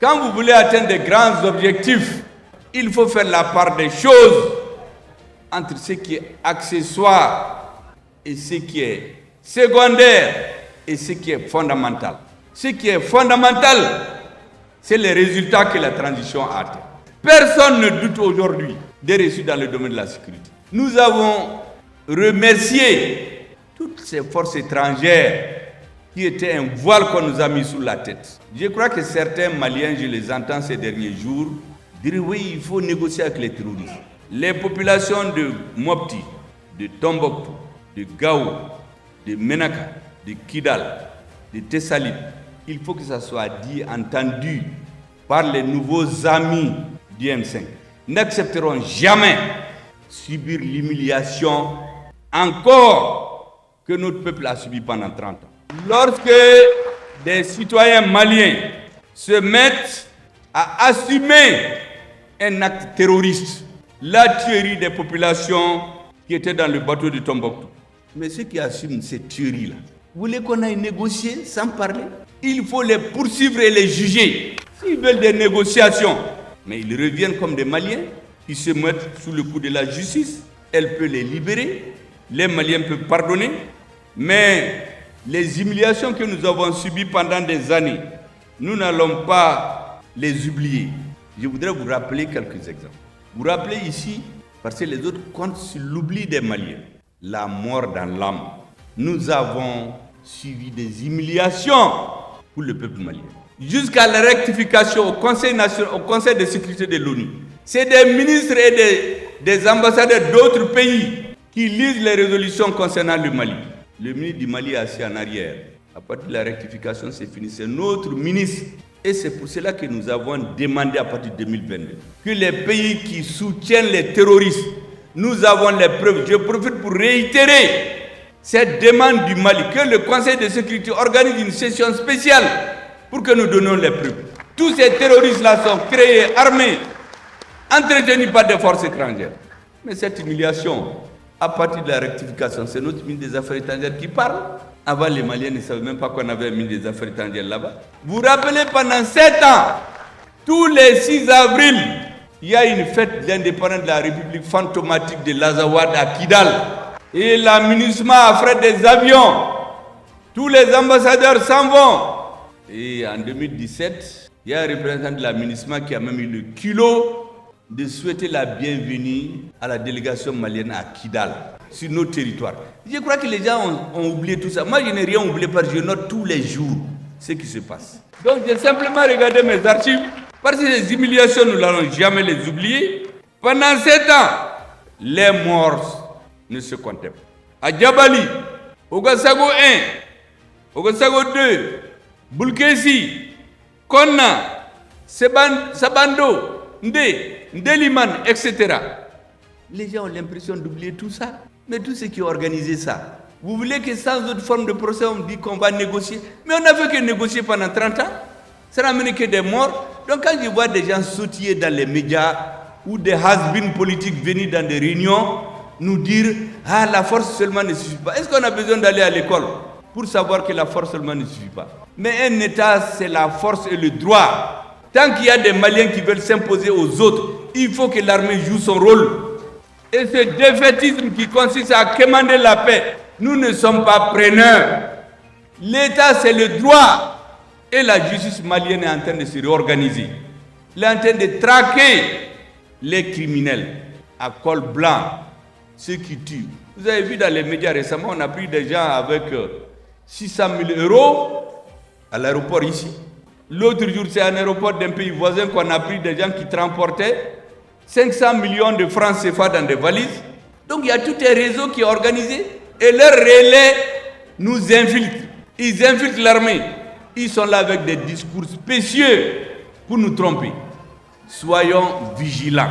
Quand vous voulez atteindre de grands objectifs, il faut faire la part des choses entre ce qui est accessoire et ce qui est secondaire et ce qui est fondamental. Ce qui est fondamental, c'est les résultats que la transition a atteints. Personne ne doute aujourd'hui des réussites dans le domaine de la sécurité. Nous avons remercié toutes ces forces étrangères qui étaient un voile qu'on nous a mis sous la tête. Je crois que certains Maliens, je les entends ces derniers jours, dire oui, il faut négocier avec les terroristes. Les populations de Mopti, de Tombouctou, de Gao, de Menaka, de Kidal, de Tessalit, il faut que ça soit dit, entendu par les nouveaux amis du M5. N'accepteront jamais subir l'humiliation encore que notre peuple a subi pendant 30 ans. Lorsque des citoyens maliens se mettent à assumer un acte terroriste, la tuerie des populations qui étaient dans le bateau de Tombouctou, mais ceux qui assument cette tuerie-là, vous voulez qu'on aille négocier sans parler? Il faut les poursuivre et les juger. S'ils veulent des négociations, mais ils reviennent comme des Maliens, ils se mettent sous le coup de la justice, elle peut les libérer, les Maliens peuvent pardonner, mais les humiliations que nous avons subies pendant des années, nous n'allons pas les oublier. Je voudrais vous rappeler quelques exemples. Vous rappelez ici, parce que les autres comptent sur l'oubli des Maliens, la mort dans l'âme. Nous avons suivi des humiliations pour le peuple malien. Jusqu'à la rectification au Conseil de sécurité de l'ONU. C'est des ministres et des ambassadeurs d'autres pays qui lisent les résolutions concernant le Mali. Le ministre du Mali est assis en arrière. À partir de la rectification, c'est fini. C'est notre ministre. Et c'est pour cela que nous avons demandé à partir de 2022 que les pays qui soutiennent les terroristes, nous avons les preuves. Je profite pour réitérer cette demande du Mali, que le Conseil de sécurité organise une session spéciale pour que nous donnions les preuves. Tous ces terroristes-là sont créés, armés, entretenus par des forces étrangères. Mais cette humiliation, à partir de la rectification, c'est notre ministre des Affaires étrangères qui parle. Avant, les Maliens ne savaient même pas qu'on avait un ministre des Affaires étrangères là-bas. Vous vous rappelez, pendant 7 ans, tous les 6 avril, il y a une fête d'indépendance de la République fantomatique de l'Azawad à Kidal. Et l'aménagement a fait des avions. Tous les ambassadeurs s'en vont. Et en 2017, il y a un représentant de l'aménagement qui a même eu le culot de souhaiter la bienvenue à la délégation malienne à Kidal, sur nos territoires. Je crois que les gens ont oublié tout ça. Moi, je n'ai rien oublié parce que je note tous les jours ce qui se passe. Donc, j'ai simplement regardé mes archives, parce que les humiliations, nous n'allons jamais les oublier. Pendant 7 ans, les morts ne se comptaient pas. À Djabali, Ogasago 1, Ogasago 2, Bulkesi, Konna, Sabando, Ndeliman, etc. Les gens ont l'impression d'oublier tout ça. Mais tous ceux qui ont organisé ça, vous voulez que sans autre forme de procès, on dit qu'on va négocier? Mais on n'a fait que négocier pendant 30 ans. Ça n'a amené que des morts. Donc quand je vois des gens sautiller dans les médias ou des has-been politiques venir dans des réunions, nous dire « Ah, la force seulement ne suffit pas ». Est-ce qu'on a besoin d'aller à l'école pour savoir que la force seulement ne suffit pas? Mais un État, c'est la force et le droit. Tant qu'il y a des Maliens qui veulent s'imposer aux autres, il faut que l'armée joue son rôle. Et ce défaitisme qui consiste à quémander la paix, nous ne sommes pas preneurs. L'État, c'est le droit. Et la justice malienne est en train de se réorganiser. Elle est en train de traquer les criminels à col blanc, ceux qui tuent. Vous avez vu dans les médias récemment, on a pris des gens avec 600 000 € à l'aéroport ici. L'autre jour, c'est un aéroport d'un pays voisin qu'on a pris des gens qui transportaient 500 millions de francs CFA dans des valises. Donc il y a tout un réseau qui est organisé et leurs relais nous infiltrent. Ils infiltrent l'armée. Ils sont là avec des discours spécieux pour nous tromper. Soyons vigilants.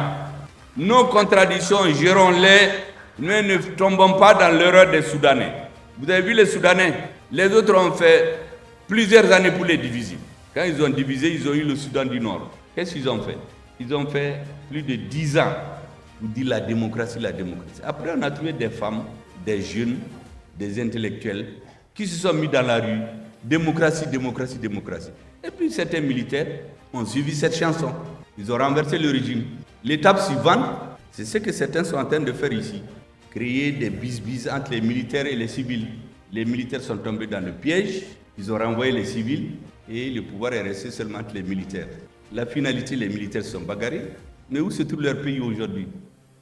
Nos contradictions, gérons-les. Nous ne tombons pas dans l'erreur des Soudanais. Vous avez vu les Soudanais? Les autres ont fait plusieurs années pour les diviser. Quand ils ont divisé, ils ont eu le Soudan du Nord. Qu'est-ce qu'ils ont fait? Ils ont fait plus de 10 ans pour dire la démocratie, la démocratie. Après, on a trouvé des femmes, des jeunes, des intellectuels qui se sont mis dans la rue, démocratie, démocratie, démocratie. Et puis certains militaires ont suivi cette chanson. Ils ont renversé le régime. L'étape suivante, c'est ce que certains sont en train de faire ici. Créer des bis-bis entre les militaires et les civils. Les militaires sont tombés dans le piège, ils ont renvoyé les civils et le pouvoir est resté seulement entre les militaires. La finalité, les militaires sont bagarrés. Mais où se trouve leur pays aujourd'hui?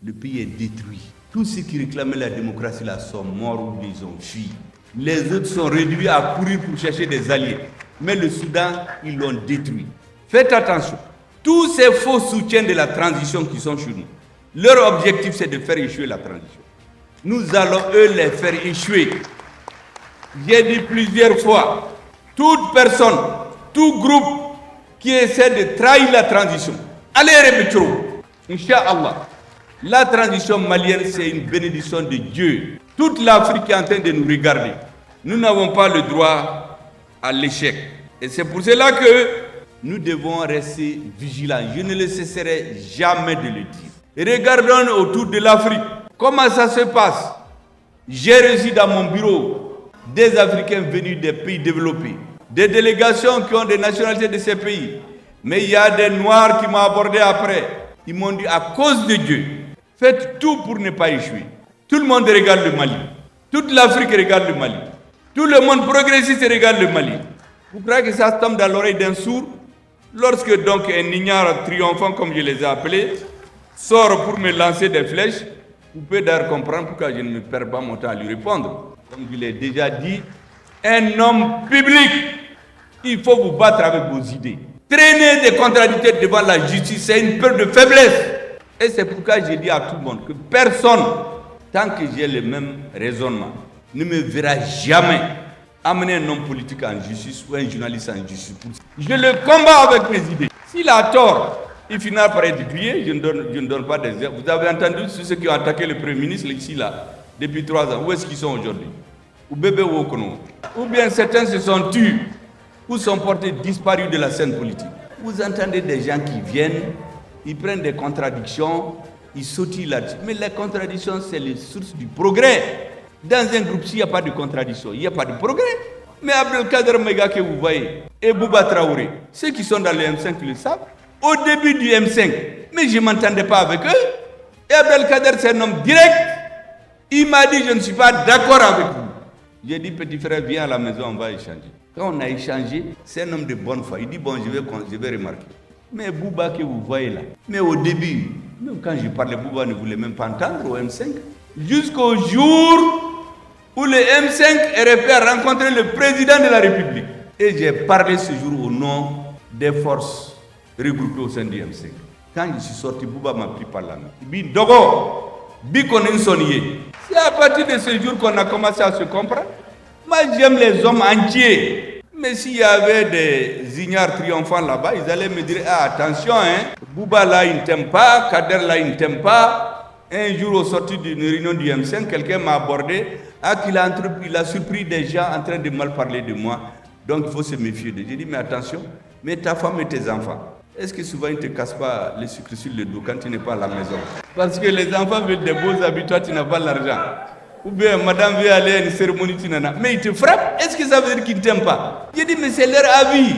Le pays est détruit. Tous ceux qui réclamaient la démocratie là sont morts ou ils ont fui. Les autres sont réduits à courir pour chercher des alliés. Mais le Soudan, ils l'ont détruit. Faites attention. Tous ces faux soutiens de la transition qui sont chez nous, leur objectif c'est de faire échouer la transition. Nous allons eux les faire échouer. J'ai dit plusieurs fois, toute personne, tout groupe qui essaie de trahir la transition, allez remettre. Inch'Allah. La transition malienne, c'est une bénédiction de Dieu. Toute l'Afrique est en train de nous regarder. Nous n'avons pas le droit à l'échec. Et c'est pour cela que nous devons rester vigilants. Je ne le cesserai jamais de le dire. Regardons autour de l'Afrique. Comment ça se passe? J'ai reçu dans mon bureau des Africains venus des pays développés, des délégations qui ont des nationalités de ces pays. Mais il y a des Noirs qui m'ont abordé après. Ils m'ont dit, à cause de Dieu, faites tout pour ne pas échouer. Tout le monde regarde le Mali. Toute l'Afrique regarde le Mali. Tout le monde progressiste regarde le Mali. Vous croyez que ça tombe dans l'oreille d'un sourd? Lorsque donc un ignare triomphant, comme je les ai appelés, sort pour me lancer des flèches, vous pouvez d'ailleurs comprendre pourquoi je ne me perds pas mon temps à lui répondre. Comme je l'ai déjà dit, un homme public, il faut vous battre avec vos idées. Traîner des contradicteurs devant la justice, c'est une peur de faiblesse. Et c'est pourquoi je dis à tout le monde que personne, tant que j'ai le même raisonnement, ne me verra jamais amener un homme politique en justice ou un journaliste en justice. Je le combats avec mes idées. S'il a tort, il finira par être grillé. Je ne donne pas d'exemple. Vous avez entendu ceux qui ont attaqué le Premier ministre ici, là, depuis 3 ans. Où est-ce qu'ils sont aujourd'hui? Ou bébé ou au Kono. Ou bien certains se sont tués ou sont portés disparus de la scène politique. Vous entendez des gens qui viennent, ils prennent des contradictions, ils sautillent là-dessus. Mais les contradictions, c'est les sources du progrès. Dans un groupe, s'il n'y a pas de contradiction, il n'y a pas de progrès. Mais Abdelkader Mega que vous voyez, et Bouba Traoré, ceux qui sont dans le M5 le savent, au début du M5, mais je ne m'entendais pas avec eux. Et Abdelkader, c'est un homme direct. Il m'a dit, je ne suis pas d'accord avec vous. J'ai dit, petit frère, viens à la maison, on va échanger. Quand on a échangé, c'est un homme de bonne foi. Il dit, bon, je vais remarquer. Mais Bouba que vous voyez là, mais au début, même quand je parlais, Bouba ne voulait même pas entendre au M5. Jusqu'au jour où le M5 RFP a rencontré le président de la République. Et j'ai parlé ce jour au nom des forces regroupées au sein du M5. Quand je suis sorti, Bouba m'a pris par la main. Il dit, Dogo, c'est à partir de ce jour qu'on a commencé à se comprendre. Moi, j'aime les hommes entiers. Mais s'il y avait des ignares triomphants là-bas, ils allaient me dire, ah, attention, hein, Bouba là, il ne t'aime pas, Kader là, il ne t'aime pas. Un jour, au sorti d'une réunion du M5, quelqu'un m'a abordé, il a surpris des gens en train de mal parler de moi. Donc, il faut se méfier d'eux. J'ai dit, mais attention, mais ta femme et tes enfants, est-ce que souvent ils ne te cassent pas les sucres sur le dos quand tu n'es pas à la maison? Parce que les enfants veulent des beaux habits, toi, tu n'as pas l'argent. Ou bien, madame veut aller à une cérémonie, tu n'en as. Mais ils te frappent, est-ce que ça veut dire qu'ils ne t'aiment pas? J'ai dit, mais c'est leur avis.